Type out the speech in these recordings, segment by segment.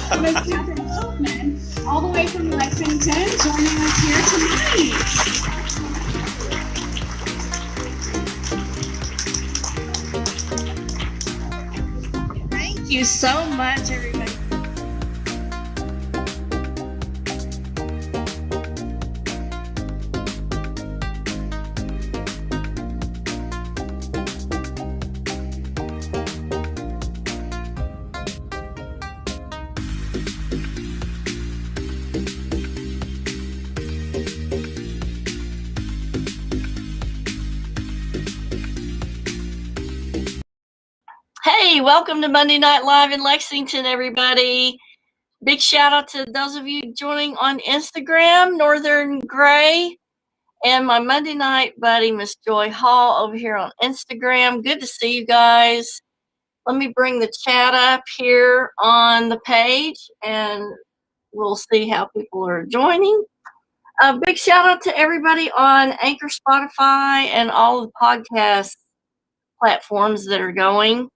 Miss Kathryn Kauffman, all the way from Lexington, joining us here tonight. Thank you so much, everybody. Hey, welcome to Monday Night Live in Lexington, everybody. Big shout out to those of you joining on Instagram, Northern Gray, and my Monday night buddy, Miss Joy Hall, over here on Instagram. Good to see you guys. Let me bring the chat up here on the page, and we'll see how people are joining. A big shout out to everybody on Anchor, Spotify, and all the podcast platforms that are going.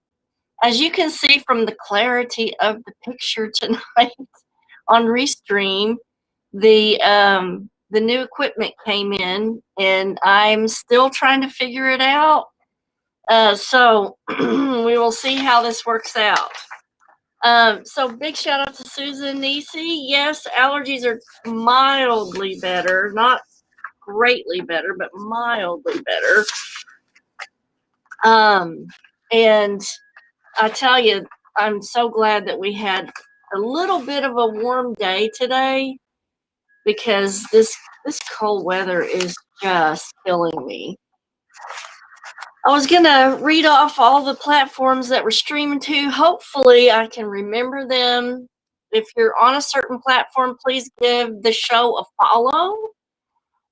As you can see from the clarity of the picture tonight on Restream, the new equipment came in, and I'm still trying to figure it out. So we will see how this works out. So big shout out to Susan Nisi. Yes, allergies are mildly better, not greatly better, but mildly better. And I tell you, I'm so glad that we had a little bit of a warm day today, because this cold weather is just killing me. I was going to read off all the platforms that we're streaming to. Hopefully I can remember them. If you're on a certain platform, please give the show a follow.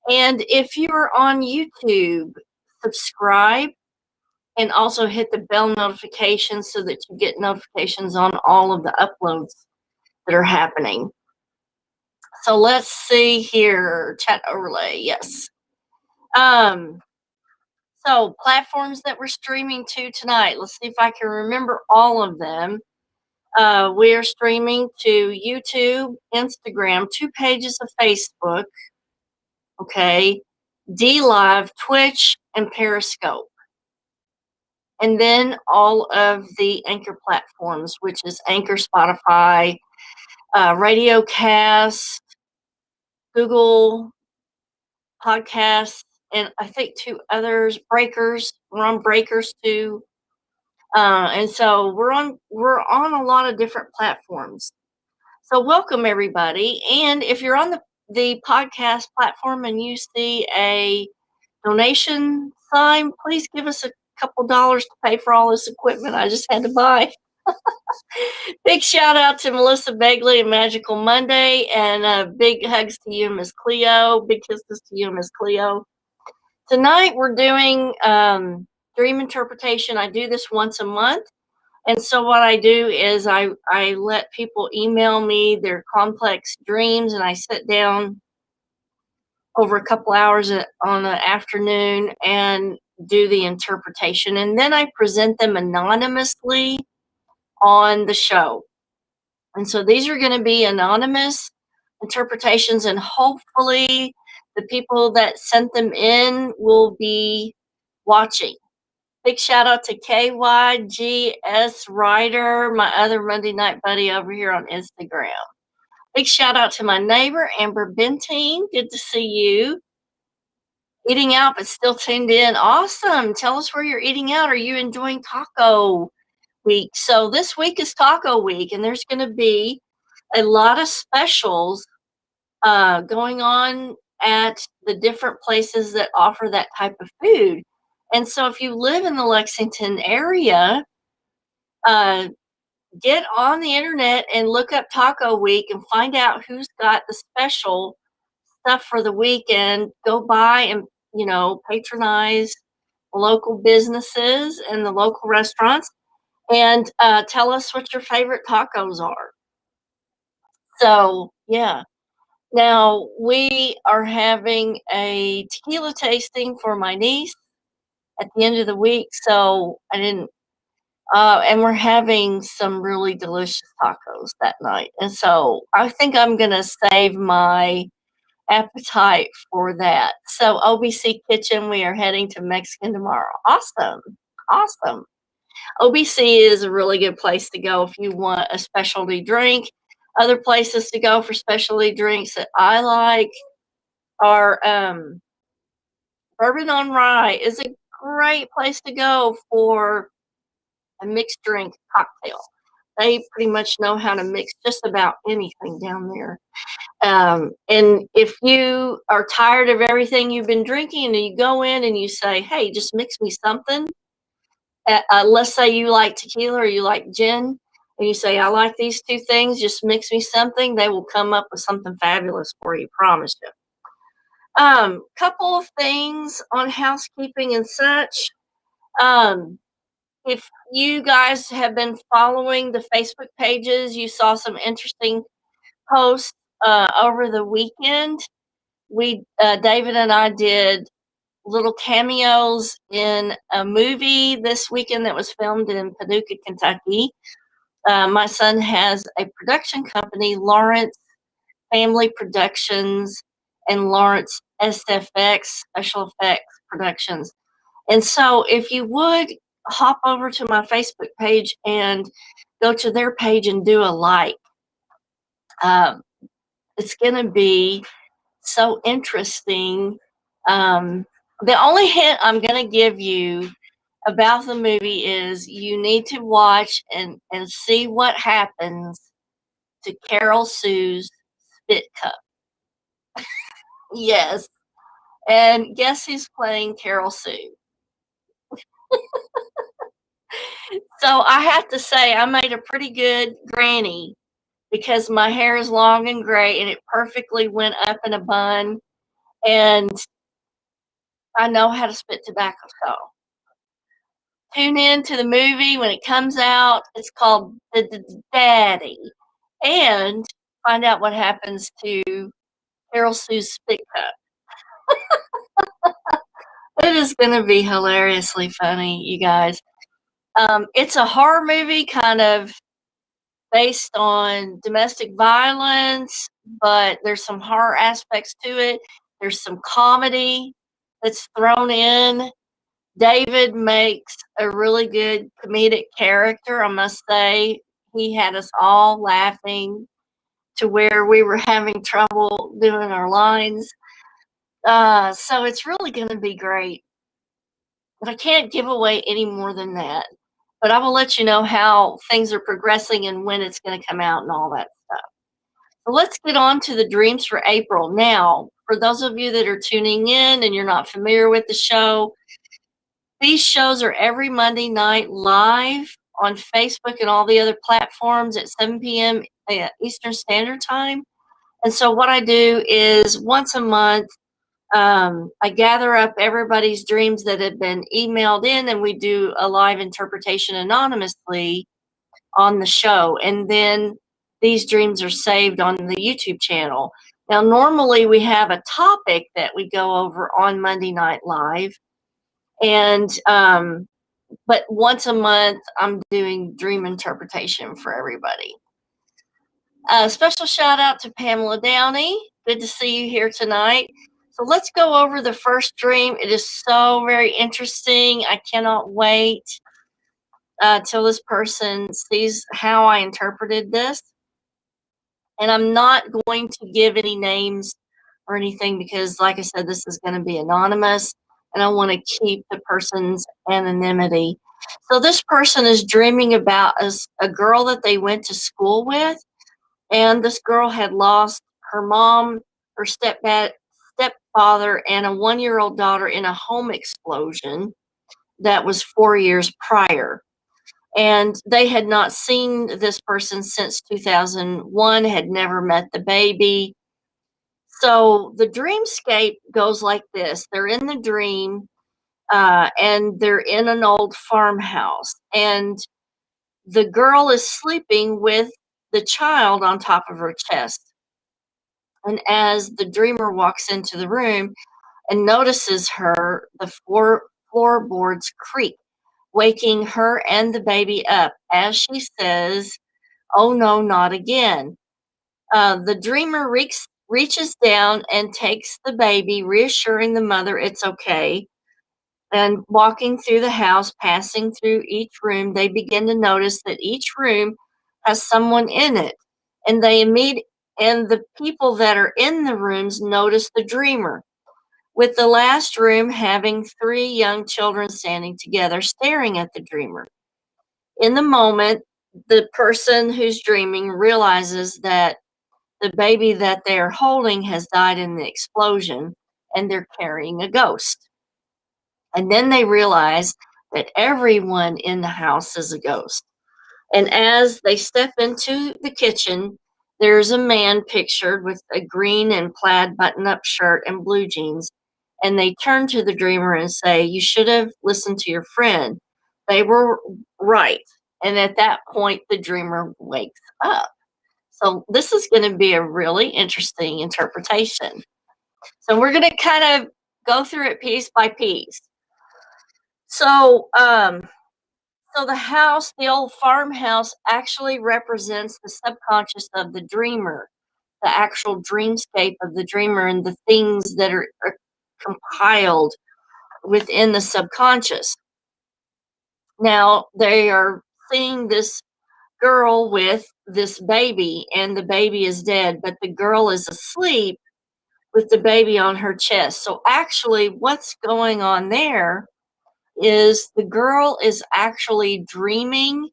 And if you're on YouTube, subscribe. And also hit the bell notification so that you get notifications on all of the uploads that are happening. So let's see here. Chat overlay, yes. So platforms that we're streaming to tonight. Let's see if I can remember all of them. We are streaming to YouTube, Instagram, 2 pages of Facebook, okay, DLive, Twitch, and Periscope. And then all of the Anchor platforms, which is Anchor, Spotify, RadioCast, Google Podcasts, and I think 2 others, Breakers. We're on Breakers too. And so we're on a lot of different platforms. So welcome everybody. And if you're on the podcast platform and you see a donation sign, please give us a couple dollars to pay for all this equipment I just had to buy. Big shout out to Melissa Begley and Magical Monday, and big hugs to you, Miss Cleo. Big kisses to you, Miss Cleo. Tonight we're doing dream interpretation. I do this once a month, and so what I do is I let people email me their complex dreams, and I sit down over a couple hours on an afternoon and do the interpretation, and then I present them anonymously on the show. And so these are going to be anonymous interpretations, and hopefully the people that sent them in will be watching. Big shout out to KYGS Ryder, my other Monday night buddy over here on Instagram. Big shout out to my neighbor, Amber Bentine. Good to see you. Eating out, but still tuned in. Awesome. Tell us where you're eating out. Are you enjoying taco week? So this week is taco week, and there's going to be a lot of specials going on at the different places that offer that type of food. And so if you live in the Lexington area, get on the internet and look up Taco Week and find out who's got the special stuff for the weekend. Go by and, patronize local businesses and the local restaurants, and tell us what your favorite tacos are. So, yeah. Now, we are having a tequila tasting for my niece at the end of the week, so I didn't And we're having some really delicious tacos that night. And so I think I'm going to save my appetite for that. So OBC Kitchen, we are heading to Mexican tomorrow. Awesome. Awesome. OBC is a really good place to go if you want a specialty drink. Other places to go for specialty drinks that I like are Bourbon on Rye is a great place to go for a mixed drink cocktail. They pretty much know how to mix just about anything down there. And if you are tired of everything you've been drinking and you go in and you say, hey, just mix me something. Let's say you like tequila or you like gin, and you say, I like these two things, just mix me something. They will come up with something fabulous for you, promise you. Couple of things on housekeeping and such. Um, if you guys have been following the Facebook pages, you saw some interesting posts over the weekend. We David and I did little cameos in a movie this weekend that was filmed in Paducah, Kentucky. My son has a production company, Lawrence Family Productions and Lawrence SFX, Special Effects Productions. And so if you would hop over to my Facebook page and go to their page and do a like, um, it's going to be so interesting. The only hint I'm going to give you about the movie is you need to watch and see what happens to Carol Sue's spit cup. Yes. And guess who's playing Carol Sue? So I have to say, I made a pretty good granny because my hair is long and gray and it perfectly went up in a bun. And I know how to spit tobacco. So tune in to the movie when it comes out. It's called The Daddy. And find out what happens to Carol Sue's spit cup. It is going to be hilariously funny, you guys. It's a horror movie kind of based on domestic violence, but there's some horror aspects to it. There's some comedy that's thrown in. David makes a really good comedic character, I must say. He had us all laughing to where we were having trouble doing our lines. So it's really going to be great. But I can't give away any more than that. But I will let you know how things are progressing and when it's going to come out and all that stuff. So let's get on to the dreams for April. Now, for those of you that are tuning in and you're not familiar with the show, these shows are every Monday night live on Facebook and all the other platforms at 7 p.m. Eastern Standard Time. And so what I do is once a month, I gather up everybody's dreams that have been emailed in, and we do a live interpretation anonymously on the show. And then these dreams are saved on the YouTube channel. Now, normally we have a topic that we go over on Monday Night Live. And, but once a month, I'm doing dream interpretation for everybody. Special shout out to Pamela Downey. Good to see you here tonight. So let's go over the first dream. It is so very interesting. I cannot wait till this person sees how I interpreted this. And I'm not going to give any names or anything because, like I said, this is going to be anonymous and I want to keep the person's anonymity. So this person is dreaming about a girl that they went to school with, and this girl had lost her mom, her stepfather, and a 1-year-old daughter in a home explosion that was 4 years prior. And they had not seen this person since 2001, had never met the baby. So the dreamscape goes like this. They're in the dream, and they're in an old farmhouse. And the girl is sleeping with the child on top of her chest. And as the dreamer walks into the room and notices her, the floorboards creak, waking her and the baby up as she says, "Oh no, not again." The dreamer reaches down and takes the baby, reassuring the mother it's okay. And walking through the house, passing through each room, they begin to notice that each room has someone in it. And and the people that are in the rooms notice the dreamer, with the last room having three young children standing together, staring at the dreamer. In the moment, the person who's dreaming realizes that the baby that they're holding has died in the explosion and they're carrying a ghost. And then they realize that everyone in the house is a ghost. And as they step into the kitchen, there's a man pictured with a green and plaid button up shirt and blue jeans. And they turn to the dreamer and say, "You should have listened to your friend. They were right." And at that point, the dreamer wakes up. So this is going to be a really interesting interpretation. So we're going to kind of go through it piece by piece. So, so the house, the old farmhouse, actually represents the subconscious of the dreamer, the actual dreamscape of the dreamer, and the things that are compiled within the subconscious. Now they are seeing this girl with this baby, and the baby is dead, but the girl is asleep with the baby on her chest. So actually, what's going on there is the girl is actually dreaming,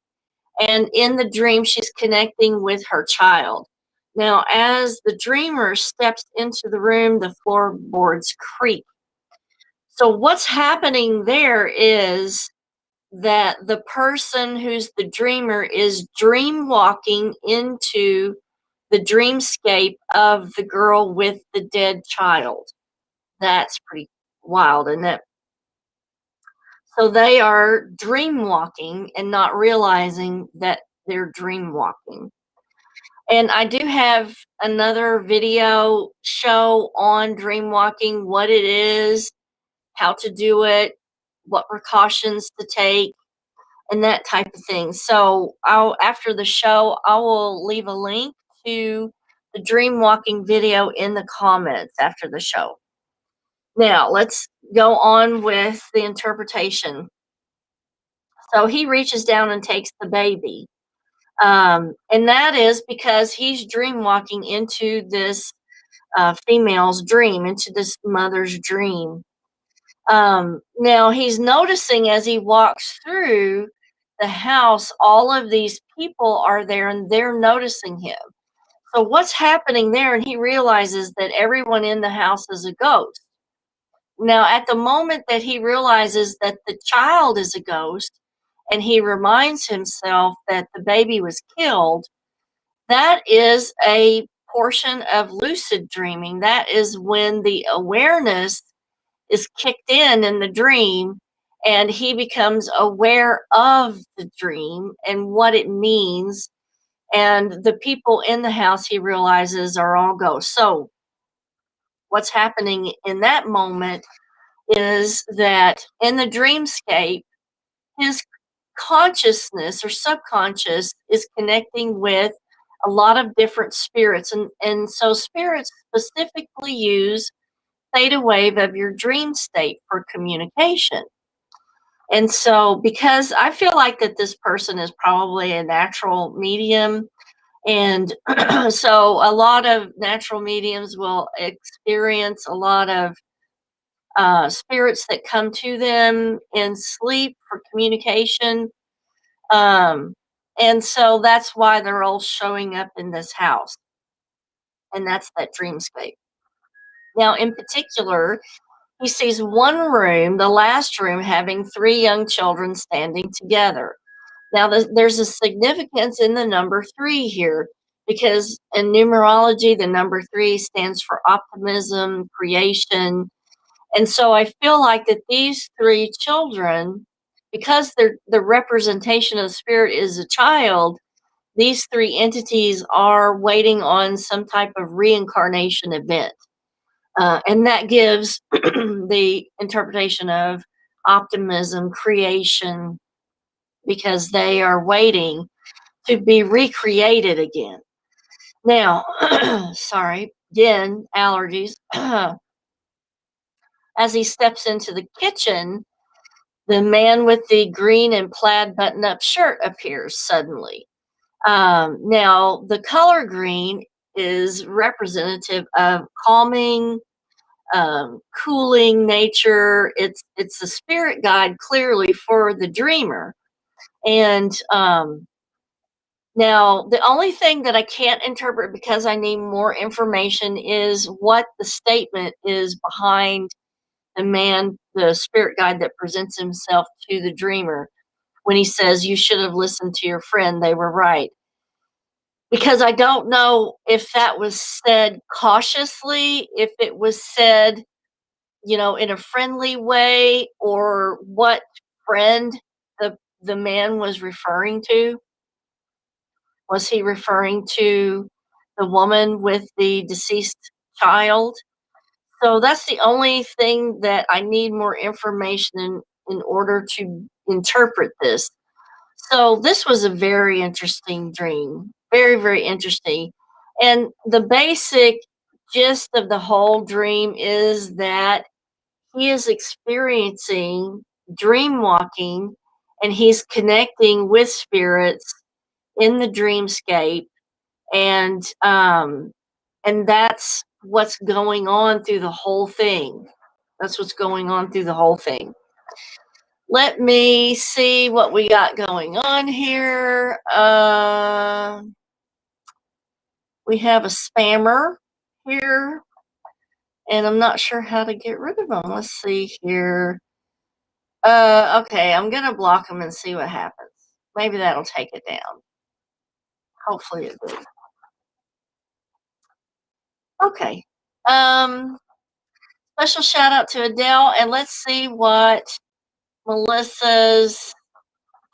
and in the dream she's connecting with her child. Now as the dreamer steps into the room, the floorboards creak. So what's happening there is that the person who's the dreamer is dream walking into the dreamscape of the girl with the dead child. That's pretty wild, isn't it? So they are dream walking and not realizing that they're dream walking. And I do have another video show on dream walking, what it is, how to do it, what precautions to take, and that type of thing. So I'll after the show, I will leave a link to the dream walking video in the comments after the show. Now let's go on with the interpretation. So he reaches down and takes the baby. And that is because he's dream walking into this female's dream, into this mother's dream. Now he's noticing as he walks through the house, all of these people are there and they're noticing him. So what's happening there? And he realizes that everyone in the house is a ghost. Now, at the moment that he realizes that the child is a ghost, and he reminds himself that the baby was killed, that is a portion of lucid dreaming. That is when the awareness is kicked in the dream, and he becomes aware of the dream and what it means. And the people in the house he realizes are all ghosts. So, what's happening in that moment is that in the dreamscape, his consciousness or subconscious is connecting with a lot of different spirits. And so spirits specifically use theta wave of your dream state for communication. And so because I feel like that this person is probably a natural medium, and so a lot of natural mediums will experience a lot of spirits that come to them in sleep for communication. And so that's why they're all showing up in this house. And that's that dreamscape. Now, in particular, he sees one room, the last room, having three young children standing together. Now, there's a significance in the number three here because in numerology, the number three stands for optimism, creation. And so I feel like that these three children, because the representation of the spirit is a child, these three entities are waiting on some type of reincarnation event. And that gives the interpretation of optimism, creation. because they are waiting to be recreated again. Now, sorry, again, allergies. As he steps into the kitchen, the man with the green and plaid button up shirt appears suddenly. Now, the color green is representative of calming, cooling nature. It's a spirit guide clearly for the dreamer. And now, the only thing that I can't interpret because I need more information is what the statement is behind the man, the spirit guide that presents himself to the dreamer when he says, "You should have listened to your friend, they were right." Because I don't know if that was said cautiously, if it was said, in a friendly way, or what friend the man was referring to. Was he referring to the woman with the deceased child? So that's the only thing that I need more information in order to interpret this. So this was a very interesting dream. Very, very interesting. And the basic gist of the whole dream is that he is experiencing dream walking and he's connecting with spirits in the dreamscape, and that's what's going on through the whole thing. That's what's going on through the whole thing. Let me see what we got going on here. We have a spammer here, and I'm not sure how to get rid of them. Let's see here. Okay, I'm gonna block them and see what happens. Maybe that'll take it down. Hopefully it will. Okay. Um, Special shout out to Adele, and let's see what Melissa's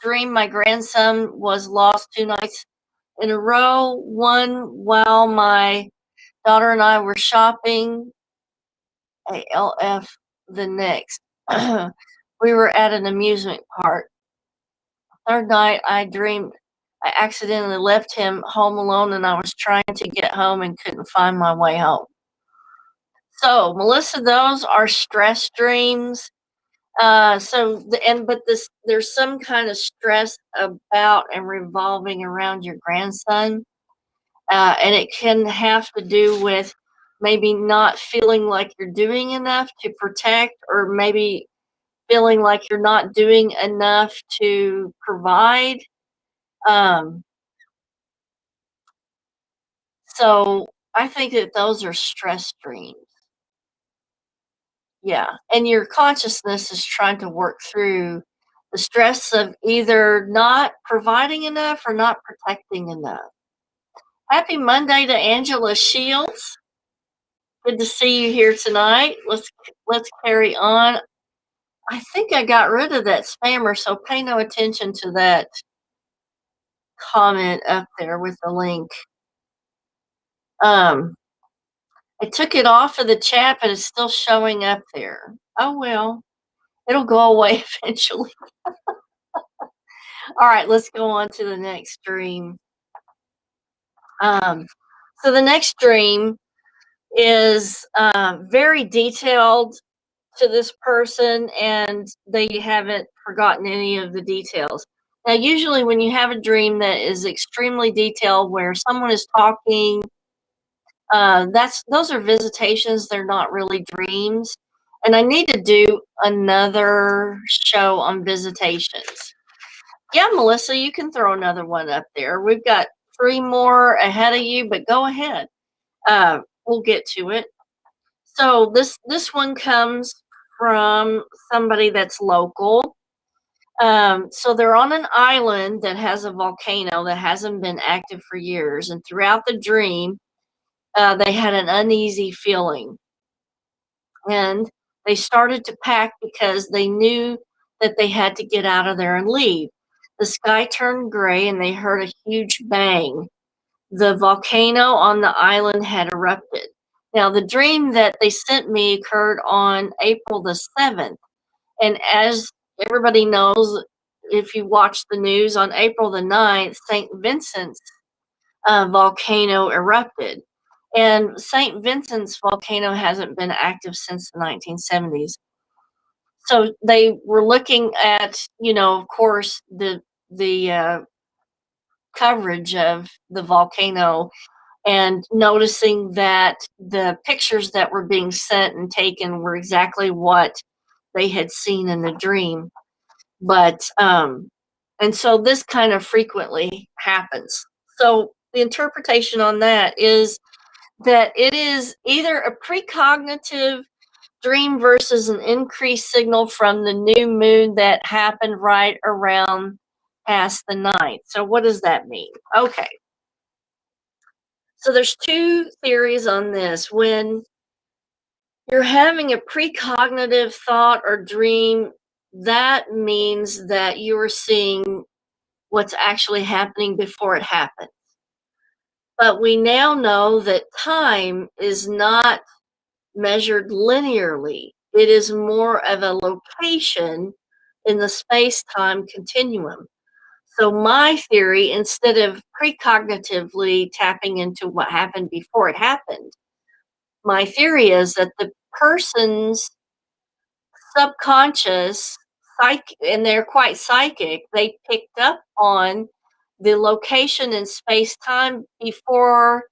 dream. My grandson was lost 2 nights in a row. One while my daughter and I were shopping. ALF the next. We were at an amusement park. Third night, I dreamed I accidentally left him home alone and I was trying to get home and couldn't find my way home. So, Melissa, those are stress dreams. There's some kind of stress about and revolving around your grandson, and it can have to do with maybe not feeling like you're doing enough to protect, or maybe feeling like you're not doing enough to provide. Um, so I think that those are stress dreams. Yeah, and your consciousness is trying to work through the stress of either not providing enough or not protecting enough. Happy Monday to Angela Shields. Good to see you here tonight. Let's carry on. I think I got rid of that spammer, so pay no attention to that comment up there with the link. Um, I took it off of the chat, but it's still showing up there. Oh well, it'll go away eventually. All right, let's go on to the next dream. Um, so the next dream is very detailed to this person, and they haven't forgotten any of the details. Now, usually, when you have a dream that is extremely detailed, where someone is talking, those are visitations. They're not really dreams. And I need to do another show on visitations. Yeah, Melissa, you can throw another one up there. We've got 3 more ahead of you, but go ahead. We'll get to it. So this one comes from somebody that's local. So they're on an island that has a volcano that hasn't been active for years, and throughout the dream, they had an uneasy feeling, and they started to pack because they knew that they had to get out of there and leave. The sky turned gray, and they heard a huge bang. The volcano on the island had erupted. Now, the dream that they sent me occurred on April the 7th. And as everybody knows, if you watch the news on April the 9th, St. Vincent's volcano erupted. And St. Vincent's volcano hasn't been active since the 1970s. So they were looking at, of course, the coverage of the volcano and noticing that the pictures that were being sent and taken were exactly what they had seen in the dream. But and so this kind of frequently happens. So the interpretation on that is that it is either a precognitive dream versus an increased signal from the new moon that happened right around past the night. So what does that mean? Okay. So there's two theories on this. When you're having a precognitive thought or dream, that means that you are seeing what's actually happening before it happens. But we now know that time is not measured linearly. It is more of a location in the space time continuum. So, my theory, instead of precognitively tapping into what happened before it happened, my theory is that the person's subconscious, and they're quite psychic, they picked up on the location in space time before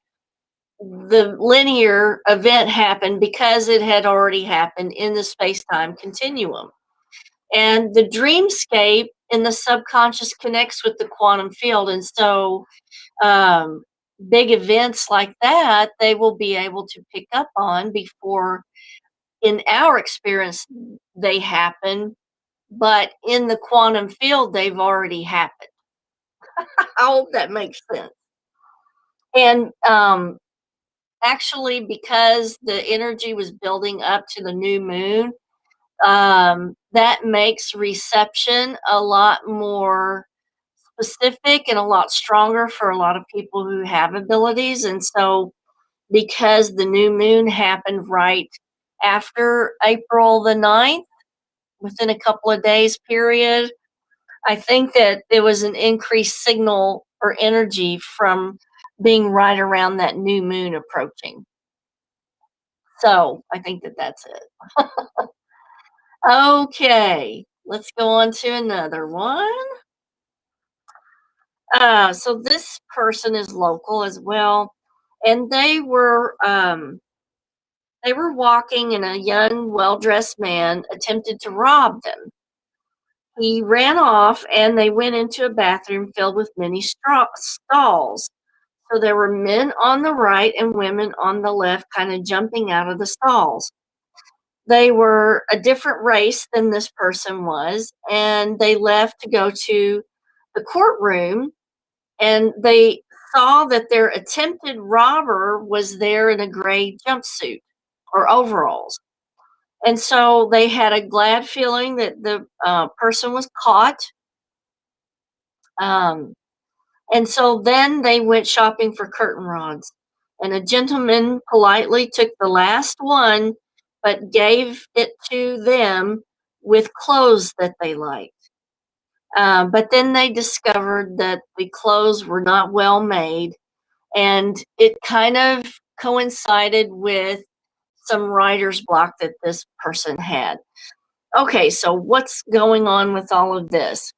the linear event happened because it had already happened in the space time continuum. And the dreamscape in the subconscious connects with the quantum field. And so, um, big events like that, they will be able to pick up on before, in our experience, they happen. But in the quantum field, they've already happened. I hope that makes sense. And actually, because the energy was building up to the new moon, that makes reception a lot more specific and a lot stronger for a lot of people who have abilities. And so, because the new moon happened right after April the 9th, within a couple of days period, I think that there was an increased signal or energy from being right around that new moon approaching. So I think that that's it. Okay, let's go on to another one. So this person is local as well, and they were walking, and a young, well-dressed man attempted to rob them. He ran off, and they went into a bathroom filled with many stalls. So there were men on the right and women on the left, kind of jumping out of the stalls. They were a different race than this person was, and they left to go to the courtroom, and they saw that their attempted robber was there in a gray jumpsuit or overalls. And so they had a glad feeling that the person was caught. Um, and so then they went shopping for curtain rods. And a gentleman politely took the last one, but gave it to them with clothes that they liked. But then they discovered that the clothes were not well made, and it kind of coincided with some writer's block that this person had. Okay, so what's going on with all of this?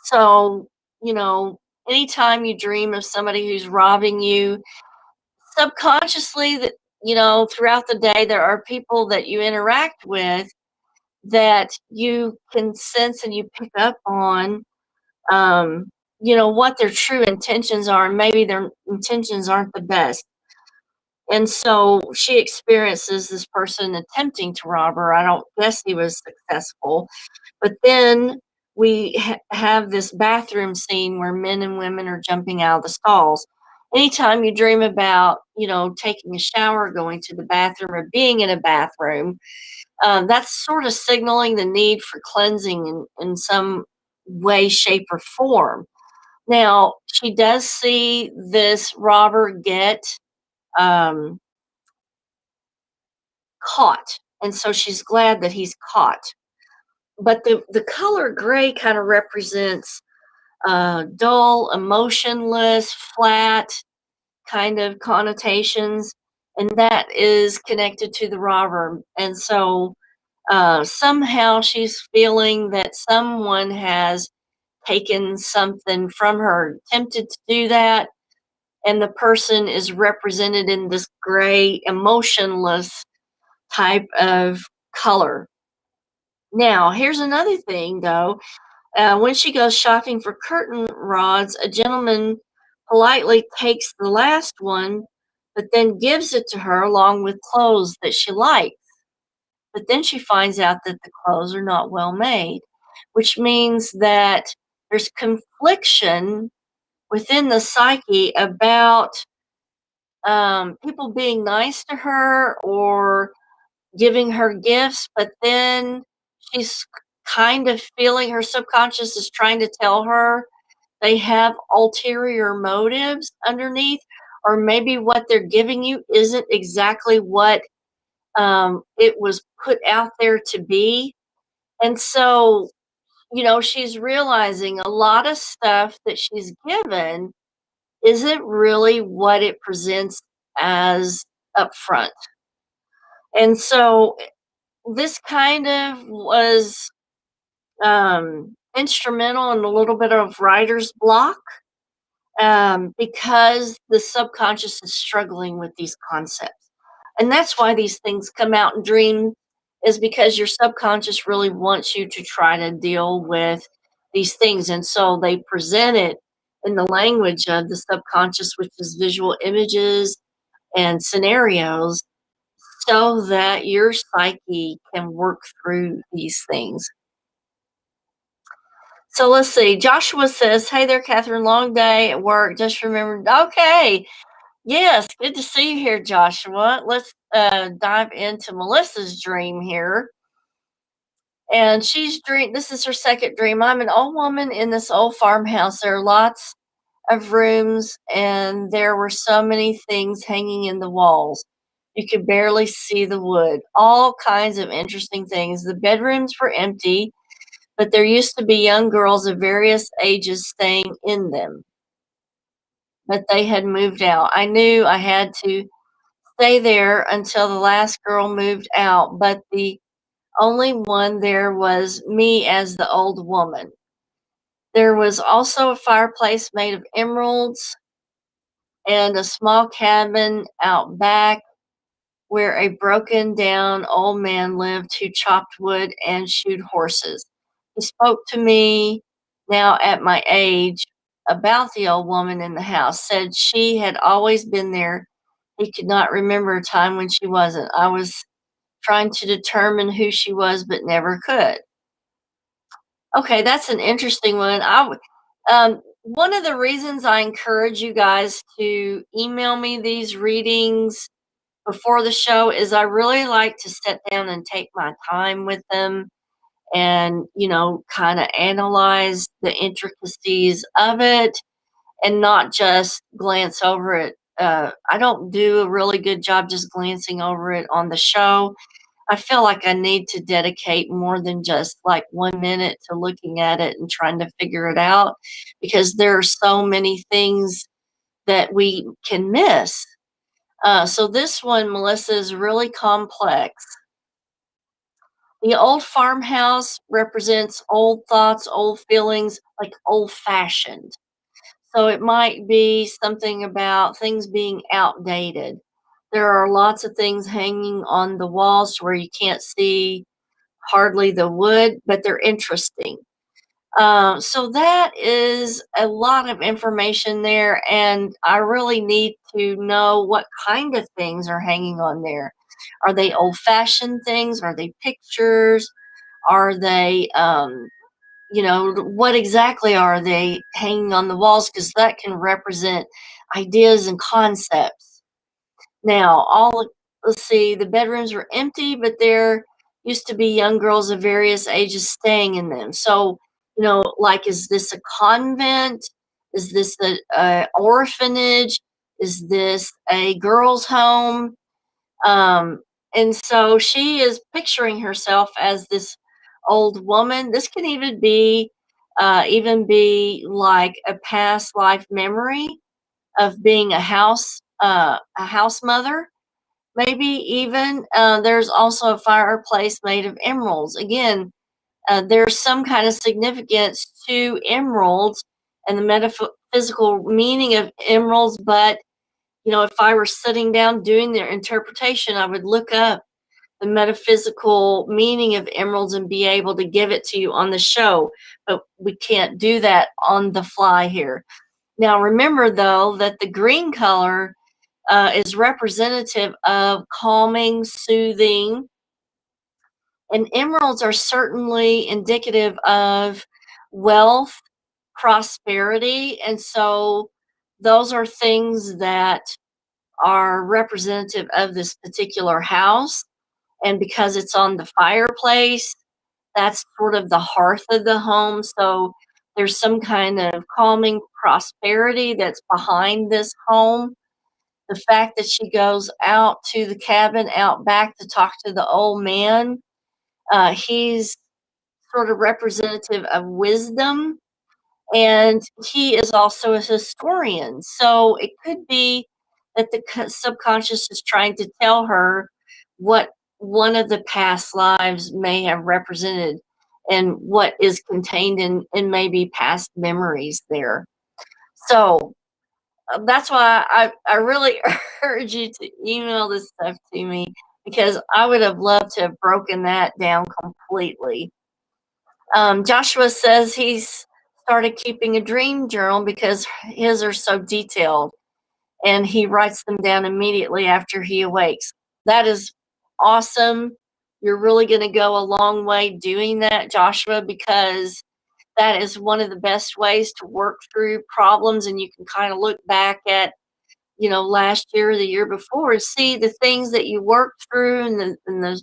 So, anytime you dream of somebody who's robbing you, subconsciously, that throughout the day, there are people that you interact with that you can sense and you pick up on, what their true intentions are, and maybe their intentions aren't the best. And so she experiences this person attempting to rob her. I don't guess he was successful. But then we have this bathroom scene where men and women are jumping out of the stalls. Anytime you dream about, taking a shower, going to the bathroom, or being in a bathroom, that's sort of signaling the need for cleansing in some way, shape, or form. Now, she does see this robber get um, caught, and so she's glad that he's caught. but the color gray kind of represents dull, emotionless, flat kind of connotations, and that is connected to the robber. And so somehow she's feeling that someone has taken something from her, tempted to do that, and the person is represented in this gray, emotionless type of color. Now, here's another thing though. When she goes shopping for curtain rods, a gentleman politely takes the last one, but then gives it to her along with clothes that she likes. But then she finds out that the clothes are not well made, which means that there's confliction within the psyche about people being nice to her or giving her gifts, but then she's kind of feeling her subconscious is trying to tell her they have ulterior motives underneath, or maybe what they're giving you isn't exactly what it was put out there to be. And so, she's realizing a lot of stuff that she's given isn't really what it presents as upfront. And so this kind of was instrumental in a little bit of writer's block, because the subconscious is struggling with these concepts. And that's why these things come out in dreams, is because your subconscious really wants you to try to deal with these things. And so they present it in the language of the subconscious, which is visual images and scenarios, so that your psyche can work through these things. So let's see. Joshua says, "Hey there, Catherine. Long day at work. Just remembered." Okay. Yes. Good to see you here, Joshua. Let's dive into Melissa's dream here. And this is her second dream. "I'm an old woman in this old farmhouse. There are lots of rooms, and there were so many things hanging in the walls. You could barely see the wood. All kinds of interesting things. The bedrooms were empty, but there used to be young girls of various ages staying in them, but they had moved out. I knew I had to stay there until the last girl moved out, but the only one there was me as the old woman. There was also a fireplace made of emeralds and a small cabin out back where a broken down old man lived who chopped wood and shoed horses. He spoke to me now at my age about the old woman in the house, said she had always been there. He could not remember a time when she wasn't. I was trying to determine who she was, but never could." Okay, that's an interesting one. One of the reasons I encourage you guys to email me these readings before the show is I really like to sit down and take my time with them and, kind of analyze the intricacies of it and not just glance over it. I don't do a really good job just glancing over it on the show. I feel like I need to dedicate more than just like 1 minute to looking at it and trying to figure it out, because there are so many things that we can miss. So this one, Melissa, is really complex. The old farmhouse represents old thoughts, old feelings, like old fashioned. So it might be something about things being outdated. There are lots of things hanging on the walls where you can't see hardly the wood, but they're interesting. So that is a lot of information there, and I really need to know what kind of things are hanging on there. Are they old fashioned things? Are they pictures? Are they, what exactly are they hanging on the walls? Because that can represent ideas and concepts. Now, let's see, the bedrooms were empty, but there used to be young girls of various ages staying in them. So, like, is this a convent? Is this a orphanage? Is this a girls' home? And so she is picturing herself as this old woman. This can even be like a past life memory of being a house mother. Maybe even there's also a fireplace made of emeralds. Again, there's some kind of significance to emeralds and the metaphysical meaning of emeralds. But if I were sitting down doing their interpretation, I would look up the metaphysical meaning of emeralds and be able to give it to you on the show. But we can't do that on the fly here. Now, remember though that the green color is representative of calming, soothing, and emeralds are certainly indicative of wealth, prosperity. And so those are things that are representative of this particular house. And because it's on the fireplace, that's sort of the hearth of the home. So there's some kind of calming prosperity that's behind this home. The fact that she goes out to the cabin out back to talk to the old man, he's sort of representative of wisdom, and he is also a historian. So it could be that the subconscious is trying to tell her what one of the past lives may have represented and what is contained in maybe past memories there. So that's why I really urge you to email this stuff to me, because I would have loved to have broken that down completely. Joshua says he's started keeping a dream journal because his are so detailed, and he writes them down immediately after he awakes. That is awesome. You're really going to go a long way doing that, Joshua, because that is one of the best ways to work through problems. And you can kind of look back at, last year or the year before, see the things that you worked through, and the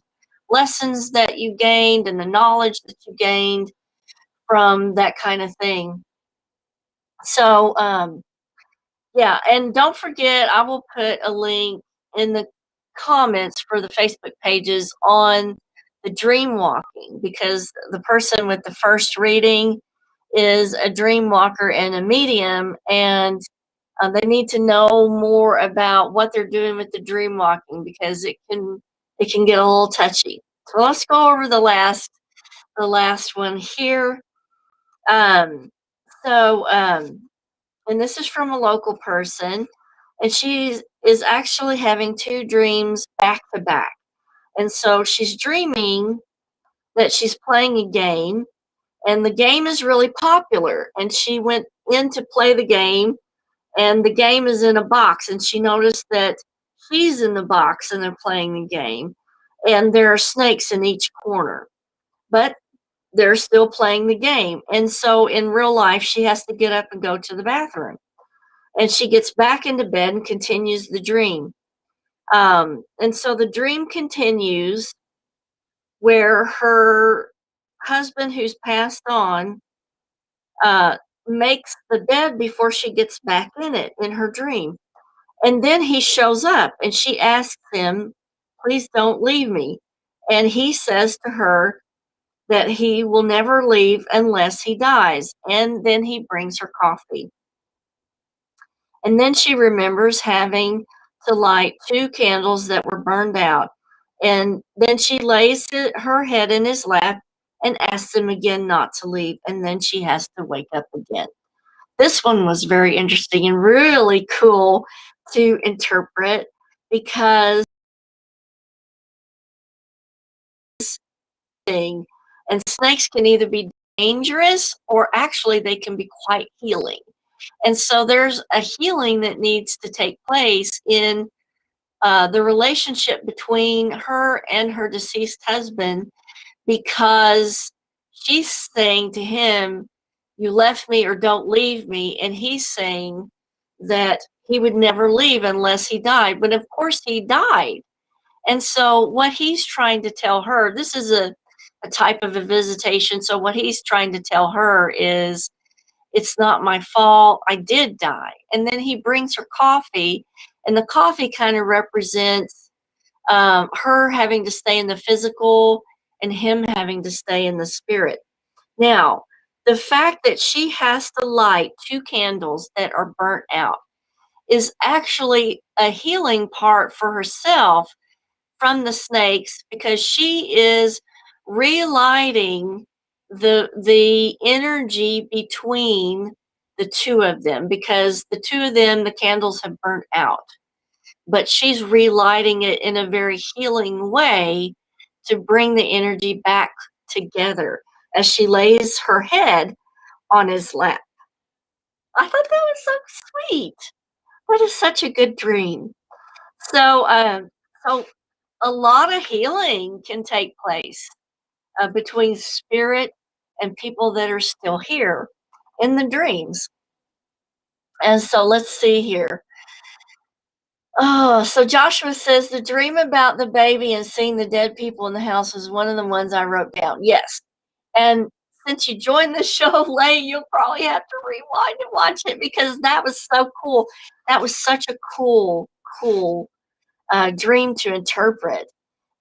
lessons that you gained and the knowledge that you gained from that kind of thing. So, yeah, and don't forget, I will put a link in the comments for the Facebook pages on the dream walking, because the person with the first reading is a dream walker and a medium, and they need to know more about what they're doing with the dream walking, because it can get a little touchy. So let's go over the last one here. Um, so, and this is from a local person, and she is actually having two dreams back to back. And so she's dreaming that she's playing a game, and the game is really popular. And she went in to play the game, and the game is in a box, and she noticed that she's in the box and they're playing the game, and there are snakes in each corner. But they're still playing the game. And so in real life, she has to get up and go to the bathroom. And she gets back into bed and continues the dream. And so the dream continues where her husband, who's passed on, uh, makes the bed before she gets back in it in her dream. And then he shows up and she asks him, "Please don't leave me." And he says to her that he will never leave unless he dies. And then he brings her coffee. And then she remembers having to light two candles that were burned out. And then she lays her head in his lap and asks him again not to leave. And then she has to wake up again. This one was very interesting and really cool to interpret, because thing, and snakes can either be dangerous or actually they can be quite healing. And so there's a healing that needs to take place in the relationship between her and her deceased husband, because she's saying to him, "You left me or don't leave me." And he's saying that he would never leave unless he died. But of course, he died. And so, what he's trying to tell her, this is a type of a visitation. So, what he's trying to tell her is, "It's not my fault. I did die." And then he brings her coffee, and the coffee kind of represents her having to stay in the physical and him having to stay in the spirit. Now, the fact that she has to light 2 candles that are burnt out is actually a healing part for herself from the snakes, because she is relighting the energy between the 2 of them, because the 2 of them, the candles have burnt out, but she's relighting it in a very healing way to bring the energy back together as she lays her head on his lap. I thought that was so sweet. What is such a good dream. So, so a lot of healing can take place between spirit and people that are still here in the dreams. And so let's see here. Oh, so Joshua says the dream about the baby and seeing the dead people in the house was one of the ones I wrote down. Yes. And since you joined the show late, you'll probably have to rewind and watch it, because that was so cool. That was such a cool dream to interpret.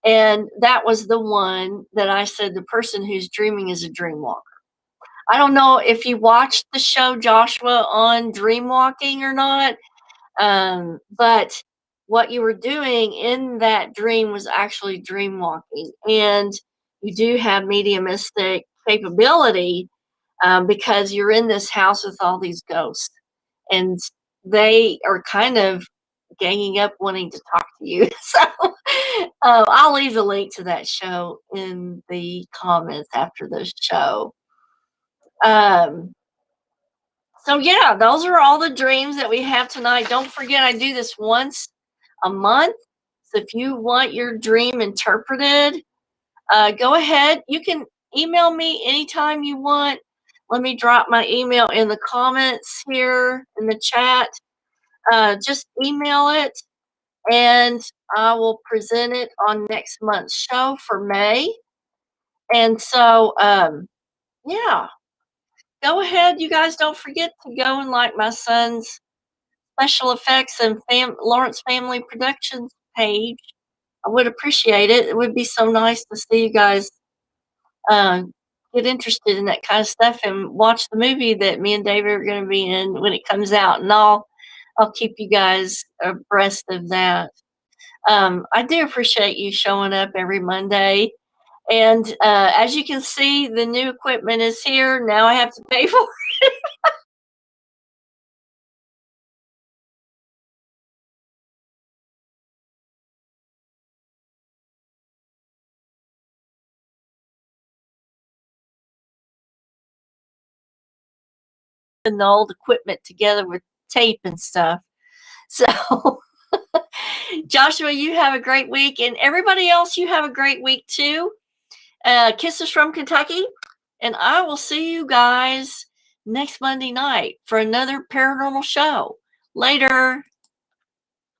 And that was the one that I said the person who's dreaming is a dream walker. I don't know if you watched the show Joshua on dream walking or not, but what you were doing in that dream was actually dream walking. And you do have mediumistic capability, because you're in this house with all these ghosts, and they are kind of ganging up wanting to talk to you. So I'll leave the link to that show in the comments after the show. Um, so yeah, those are all the dreams that we have tonight. Don't forget, I do this once a month. So if you want your dream interpreted, go ahead. You can email me anytime you want. Let me drop my email in the comments here in the chat. Just email it, and I will present it on next month's show for May. And so, yeah, go ahead. You guys don't forget to go and like my son's special effects and Lawrence Family Productions page. I would appreciate it. It would be so nice to see you guys uh, get interested in that kind of stuff and watch the movie that me and David are going to be in when it comes out. And I'll keep you guys abreast of that. I do appreciate you showing up every Monday. And as you can see, the new equipment is here. Now I have to pay for it. And the old equipment together with tape and stuff. So, Joshua, you have a great week. And everybody else, you have a great week too. Kisses from Kentucky. And I will see you guys next Monday night for another paranormal show. Later.